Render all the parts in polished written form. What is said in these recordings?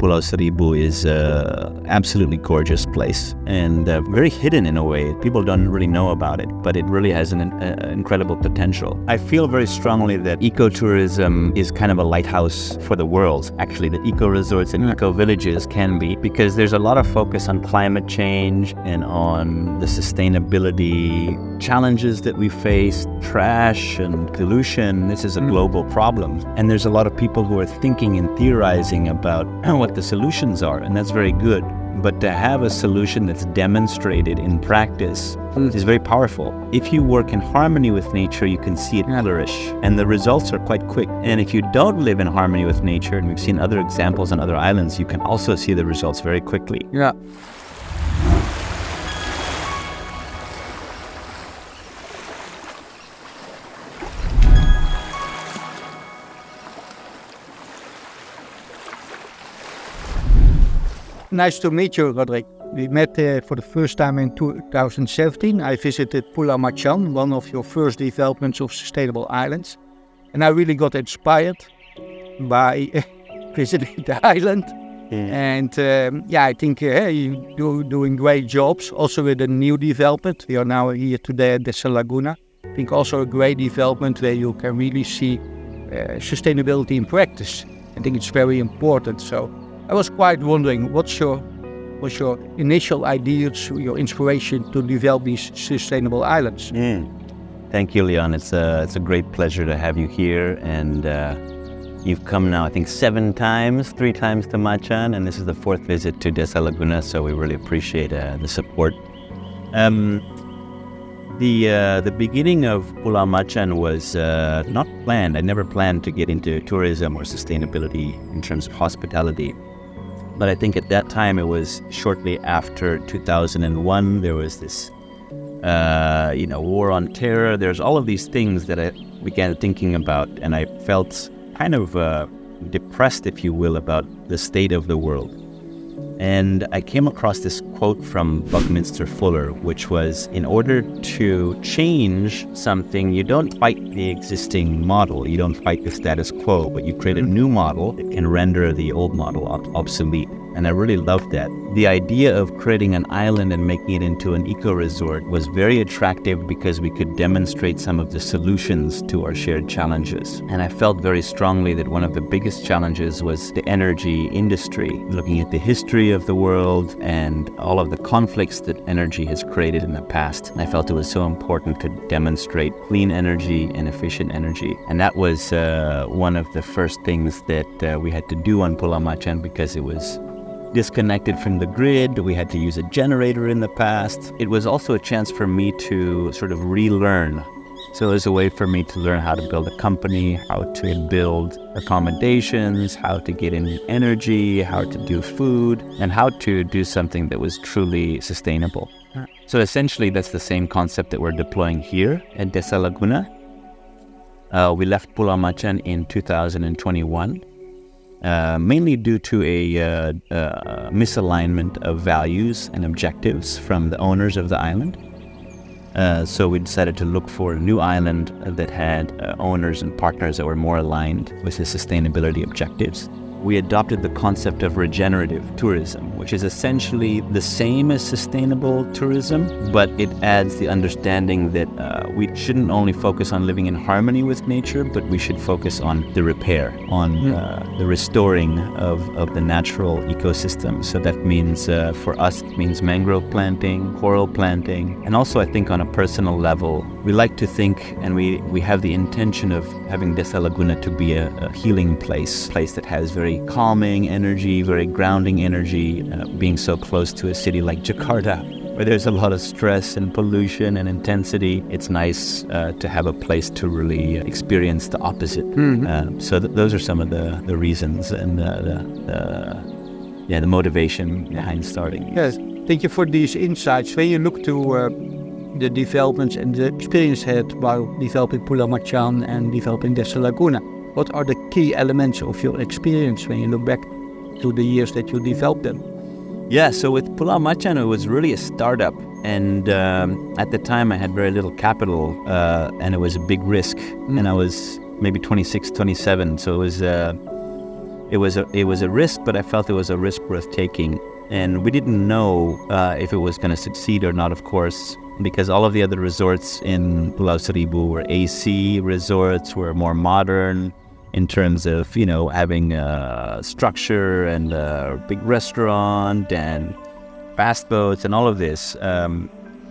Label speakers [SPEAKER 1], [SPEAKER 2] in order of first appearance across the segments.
[SPEAKER 1] Kepulauan Seribu is an absolutely gorgeous place and very hidden in a way. People don't really know about it, but it really has an incredible potential. I feel very strongly that ecotourism is kind of a lighthouse for the world. Actually, the eco-resorts and eco-villages can be, because there's a lot of focus on climate change and on the sustainability challenges that we face, trash and pollution. This is a global problem. And there's a lot of people who are thinking and theorizing about what the solutions are, and that's very good. But to have a solution that's demonstrated in practice is very powerful. If you work in harmony with nature, you can see it flourish, and the results are quite quick. And if you don't live in harmony with nature, and we've seen other examples on other islands, you can also see the results very quickly.
[SPEAKER 2] Yeah. Nice to meet you, Roderick. We met for the first time in 2017. I visited Pulau Macan, one of your first developments of sustainable islands. And I really got inspired by visiting the island. And I think you're doing great jobs, also with a new development. We are now here today at Desa Laguna. I think also a great development where you can really see sustainability in practice. I think it's very important. So I was quite wondering, what's your initial ideas, your inspiration to develop these sustainable islands?
[SPEAKER 1] Thank you, Leon. It's a great pleasure to have you here, and you've come now, I think, 7 times, 3 times to Macan, and this is the 4th visit to Desa Laguna, so we really appreciate the support. The beginning of Pulau Macan was not planned. I never planned to get into tourism or sustainability in terms of hospitality. But I think at that time, it was shortly after 2001, there was this, war on terror. There's all of these things that I began thinking about, and I felt kind of depressed, if you will, about the state of the world. And I came across this quote from Buckminster Fuller, which was, in order to change something, you don't fight the existing model, you don't fight the status quo, but you create a new model that can render the old model obsolete. And I really loved that. The idea of creating an island and making it into an eco-resort was very attractive because we could demonstrate some of the solutions to our shared challenges. And I felt very strongly that one of the biggest challenges was the energy industry, looking at the history of the world and all of the conflicts that energy has created in the past. And I felt it was so important to demonstrate clean energy and efficient energy. And that was one of the first things that we had to do on Pulau Macan, because it was disconnected from the grid. We had to use a generator in the past. It was also a chance for me to sort of relearn. So it was a way for me to learn how to build a company, how to build accommodations, how to get in energy, how to do food, and how to do something that was truly sustainable. So essentially, that's the same concept that we're deploying here at Desa Laguna. We left Pulau Macan in 2021. Mainly due to a misalignment of values and objectives from the owners of the island. So we decided to look for a new island that had owners and partners that were more aligned with the sustainability objectives. We adopted the concept of regenerative tourism, which is essentially the same as sustainable tourism, but it adds the understanding that we shouldn't only focus on living in harmony with nature, but we should focus on the repair, on the restoring of the natural ecosystem. So that means, for us, it means mangrove planting, coral planting, and also I think on a personal level, we like to think, and we have the intention of having Desa Laguna to be a healing place that has very calming energy, very grounding energy, being so close to a city like Jakarta, where there's a lot of stress and pollution and intensity. It's nice to have a place to really experience the opposite. So those are some of the reasons and the motivation behind starting.
[SPEAKER 2] Yes, thank you for these insights. When you look to the developments and the experience had while developing Pulau Macan and developing Desa Laguna, what are the key elements of your experience when you look back to the years that you developed them?
[SPEAKER 1] Yeah, so with Pulau Macan, it was really a startup. And at the time, I had very little capital, and it was a big risk. And I was maybe 26, 27. So it it was a risk, but I felt it was a risk worth taking. And we didn't know if it was going to succeed or not, of course, because all of the other resorts in Pulau Seribu were AC resorts, were more modern in terms of, having a structure and a big restaurant and fast boats and all of this.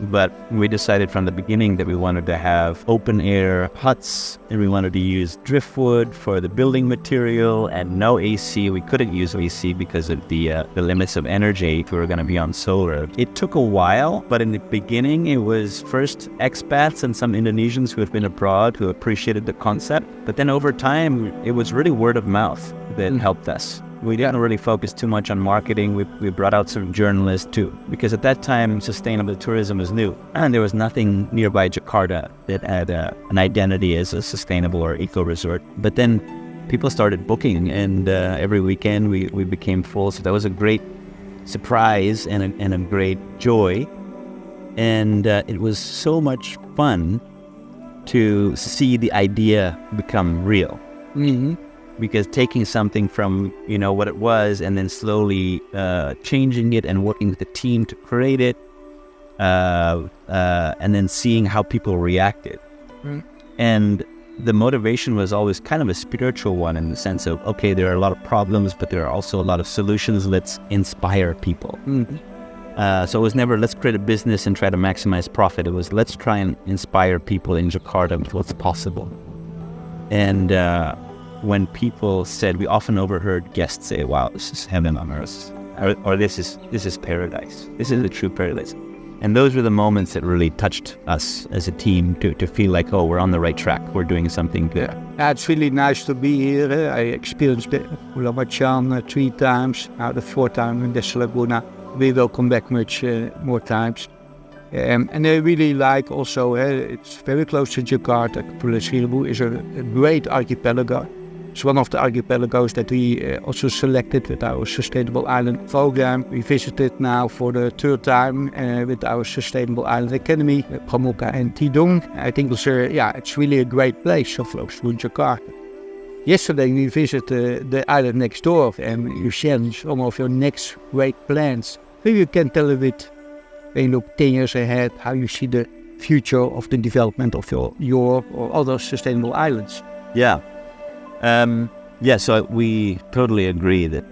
[SPEAKER 1] But we decided from the beginning that we wanted to have open air huts, and we wanted to use driftwood for the building material and no AC. We couldn't use AC because of the limits of energy if we were going to be on solar. It took a while, but in the beginning it was first expats and some Indonesians who had been abroad who appreciated the concept. But then over time, it was really word of mouth that helped us. We didn't really focus too much on marketing. We brought out some journalists too, because at that time, sustainable tourism was new. And there was nothing nearby Jakarta that had an identity as a sustainable or eco-resort. But then people started booking, and every weekend we became full. So that was a great surprise and a great joy. And it was so much fun to see the idea become real.
[SPEAKER 2] Mm-hmm.
[SPEAKER 1] Because taking something from, what it was and then slowly changing it and working with the team to create it, and then seeing how people reacted.
[SPEAKER 2] Mm.
[SPEAKER 1] And the motivation was always kind of a spiritual one, in the sense of, okay, there are a lot of problems, but there are also a lot of solutions. Let's inspire people.
[SPEAKER 2] Mm-hmm.
[SPEAKER 1] So it was never, let's create a business and try to maximize profit. It was, let's try and inspire people in Jakarta with what's possible. And when people said, we often overheard guests say, wow, this is heaven on earth, or this is paradise. This is a true paradise. And those were the moments that really touched us as a team to feel like, oh, we're on the right track. We're doing something good.
[SPEAKER 2] Yeah, it's really nice to be here. I experienced the Pulau 3 times, now the 4th time in Desa Laguna. We will come back much more times. And I really like also, it's very close to Jakarta. Kepulauan Seribu is a great archipelago. It's one of the archipelagos that we also selected with our Sustainable Island program. We visited now for the 3rd time with our Sustainable Island Academy, Pramuka and Tidung. I think it's really a great place so close to Jakarta. Yesterday we visited the island next door, and you shared some of your next great plans. Maybe you can tell a bit, when you look 10 years ahead, how you see the future of the development of your or other sustainable islands.
[SPEAKER 1] Yeah. So we totally agree that,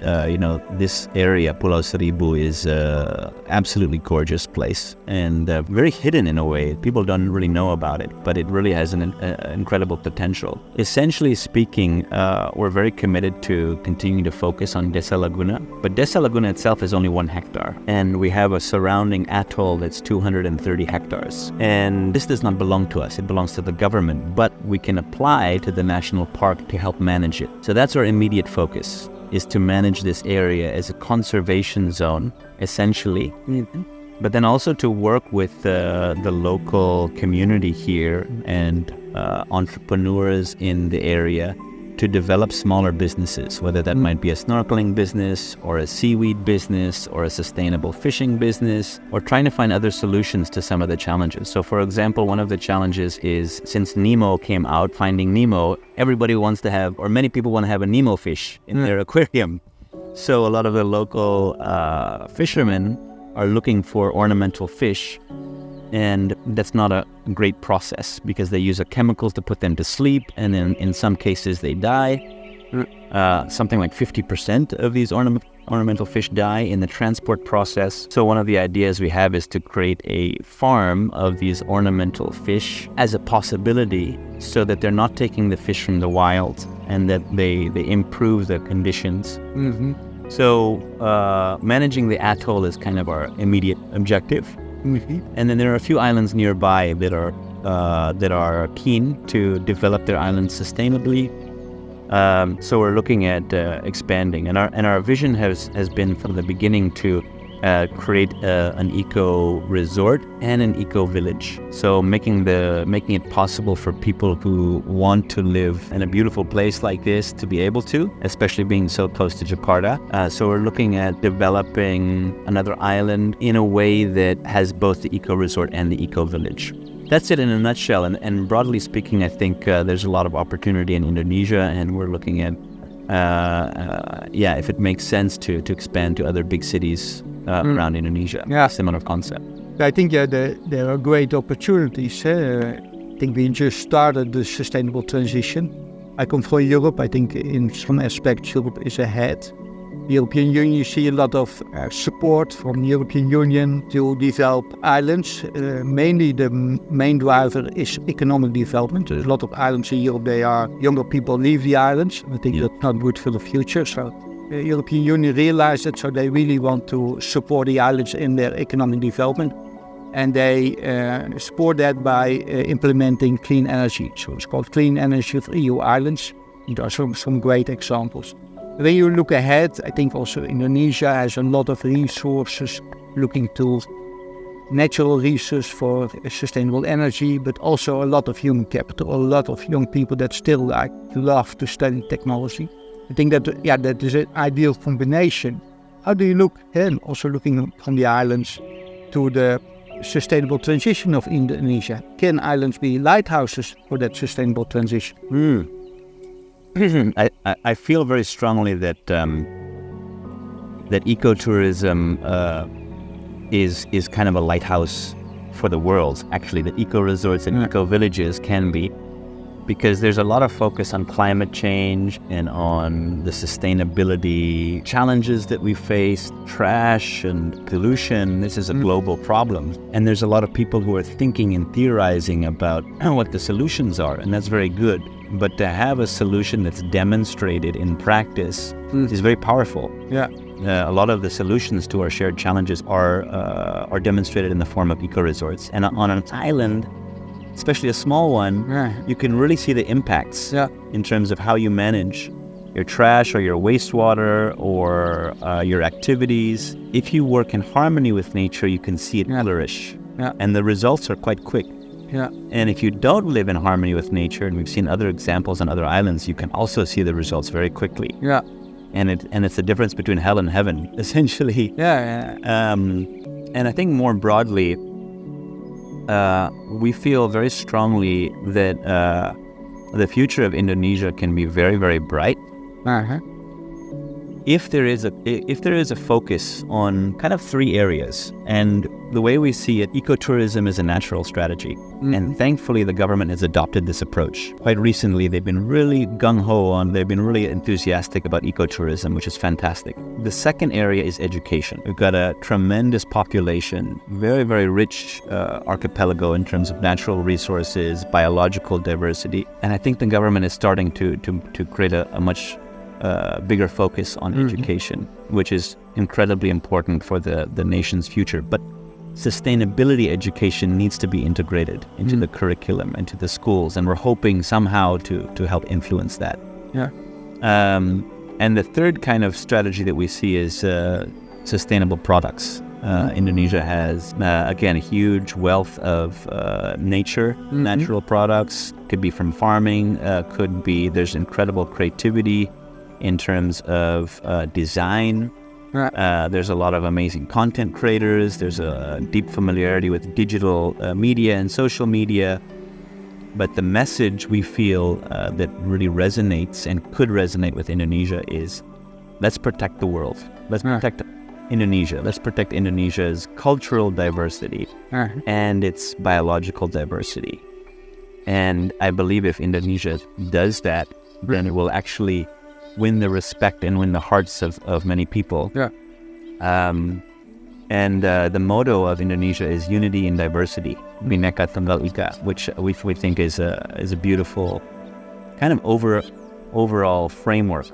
[SPEAKER 1] this area, Pulau Seribu, is an absolutely gorgeous place and very hidden in a way. People don't really know about it, but it really has an incredible potential. Essentially speaking, we're very committed to continuing to focus on Desa Laguna, but Desa Laguna itself is only 1 hectare, and we have a surrounding atoll that's 230 hectares. And this does not belong to us, it belongs to the government, but we can apply to the national park to help manage it. So that's our immediate focus, is to manage this area as a conservation zone, essentially.
[SPEAKER 2] Mm-hmm.
[SPEAKER 1] But then also to work with the local community here and entrepreneurs in the area to develop smaller businesses, whether that might be a snorkeling business or a seaweed business or a sustainable fishing business, or trying to find other solutions to some of the challenges. So for example, one of the challenges is, since Nemo came out, Finding Nemo, everybody wants to have, or many people want to have a Nemo fish in their aquarium. So a lot of the local fishermen are looking for ornamental fish, and that's not a great process because they use chemicals to put them to sleep, and then in some cases they die. Something like 50% of these ornamental fish die in the transport process. So one of the ideas we have is to create a farm of these ornamental fish as a possibility, so that they're not taking the fish from the wild and that they improve the conditions.
[SPEAKER 2] Mm-hmm.
[SPEAKER 1] So managing the atoll is kind of our immediate objective.
[SPEAKER 2] Mm-hmm.
[SPEAKER 1] And then there are a few islands nearby that are keen to develop their islands sustainably. So we're looking at expanding, and our vision has been from the beginning to create an eco resort and an eco village. So making it possible for people who want to live in a beautiful place like this to be able to, especially being so close to Jakarta. So we're looking at developing another island in a way that has both the eco resort and the eco village. That's it in a nutshell. And broadly speaking, I think there's a lot of opportunity in Indonesia, and we're looking at if it makes sense to expand to other big cities around Indonesia. Similar concept.
[SPEAKER 2] I think there are great opportunities. I think we just started the sustainable transition. I come from Europe. I think in some aspects Europe is ahead. The European Union, you see a lot of support from the European Union to develop islands. Mainly the main driver is economic development. There's a lot of islands in Europe, younger people leave the islands. I think that's not good for the future. So the European Union realized it, so they really want to support the islands in their economic development. And they support that by implementing clean energy. So it's called Clean Energy for EU Islands. There are some great examples. When you look ahead, I think also Indonesia has a lot of resources looking to natural resources for sustainable energy, but also a lot of human capital, a lot of young people that still love to study technology. I think that is an ideal combination. How do you look, and also looking from the islands to the sustainable transition of Indonesia? Can islands be lighthouses for that sustainable transition?
[SPEAKER 1] I feel very strongly that ecotourism is kind of a lighthouse for the world. Actually, the eco-resorts and eco-villages can be, because there's a lot of focus on climate change and on the sustainability challenges that we face, trash and pollution. This is a global problem. And there's a lot of people who are thinking and theorizing about what the solutions are, and that's very good. But to have a solution that's demonstrated in practice is very powerful. A lot of the solutions to our shared challenges are demonstrated in the form of eco-resorts. And on an island, especially a small one, you can really see the impacts in terms of how you manage your trash or your wastewater or your activities. If you work in harmony with nature, you can see it flourish. And the results are quite quick. And if you don't live in harmony with nature, and we've seen other examples on other islands, you can also see the results very quickly. And it's the difference between hell and heaven, essentially. And I think more broadly, we feel very strongly that the future of Indonesia can be very, very bright. If there is a focus on kind of three areas, and the way we see it, ecotourism is a natural strategy, and thankfully the government has adopted this approach. Quite recently, they've been really gung-ho they've been really enthusiastic about ecotourism, which is fantastic. The second area is education. We've got a tremendous population, very, very rich archipelago in terms of natural resources, biological diversity, and I think the government is starting to create a much bigger focus on education, which is incredibly important for the nation's future. But sustainability education needs to be integrated into the curriculum, into the schools, and we're hoping somehow to help influence that. And the third kind of strategy that we see is sustainable products. Indonesia has, again, a huge wealth of natural products. Could be from farming, there's incredible creativity in terms of design. There's a lot of amazing content creators. There's a deep familiarity with digital media and social media. But the message we feel that really resonates and could resonate with Indonesia is, let's protect the world. Let's protect Indonesia. Let's protect Indonesia's cultural diversity and its biological diversity. And I believe if Indonesia does that, then it will actually win the respect and win the hearts of many people. And the motto of Indonesia is unity in diversity, Bhinneka Tunggal Ika, which we think is a beautiful kind of overall framework.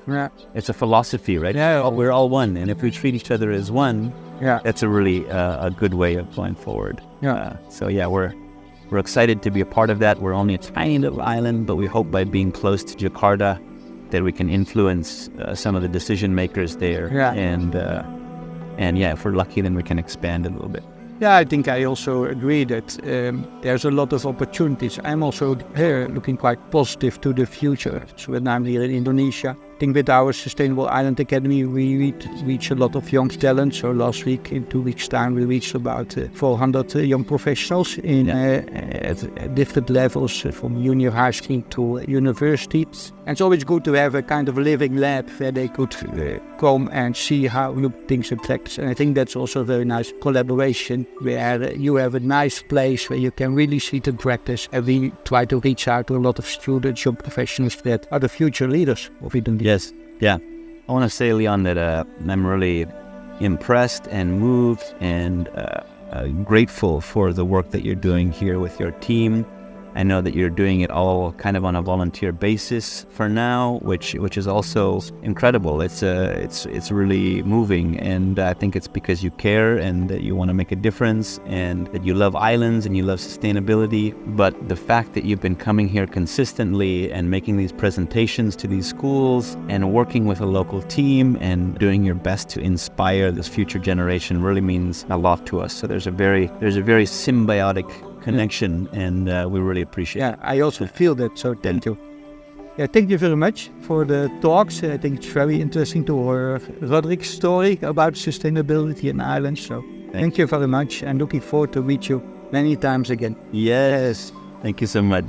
[SPEAKER 1] It's a philosophy, right? We're all one, and if we treat each other as one, that's a really a good way of going forward. We're excited to be a part of that. We're only a tiny little island, but we hope by being close to Jakarta that we can influence some of the decision makers there. And if we're lucky, then we can expand a little bit.
[SPEAKER 2] I think I also agree that there's a lot of opportunities. I'm also looking quite positive to the future. So when I'm here in Indonesia, I think with our Sustainable Island Academy, we reach a lot of young talents. So last week, in 2 weeks' time, we reached about 400 young professionals at different levels, from junior high school to university. And it's always good to have a kind of living lab where they could come and see how you do things in practice. And I think that's also a very nice collaboration, where you have a nice place where you can really see it in practice. And we try to reach out to a lot of students, young professionals that are the future leaders of Indonesia.
[SPEAKER 1] Yes, yeah. I want to say, Leon, that I'm really impressed and moved and grateful for the work that you're doing here with your team. I know that you're doing it all kind of on a volunteer basis for now, which is also incredible. It's really moving, and I think it's because you care and that you want to make a difference and that you love islands and you love sustainability. But the fact that you've been coming here consistently and making these presentations to these schools and working with a local team and doing your best to inspire this future generation really means a lot to us. So there's a very symbiotic connection, and we really appreciate it.
[SPEAKER 2] Yeah, I also feel that, so thank you. Yeah, thank you very much for the talks. I think it's very interesting to hear Roderick's story about sustainability in islands. So thank you very much, and looking forward to meet you many times again.
[SPEAKER 1] Yes, thank you so much.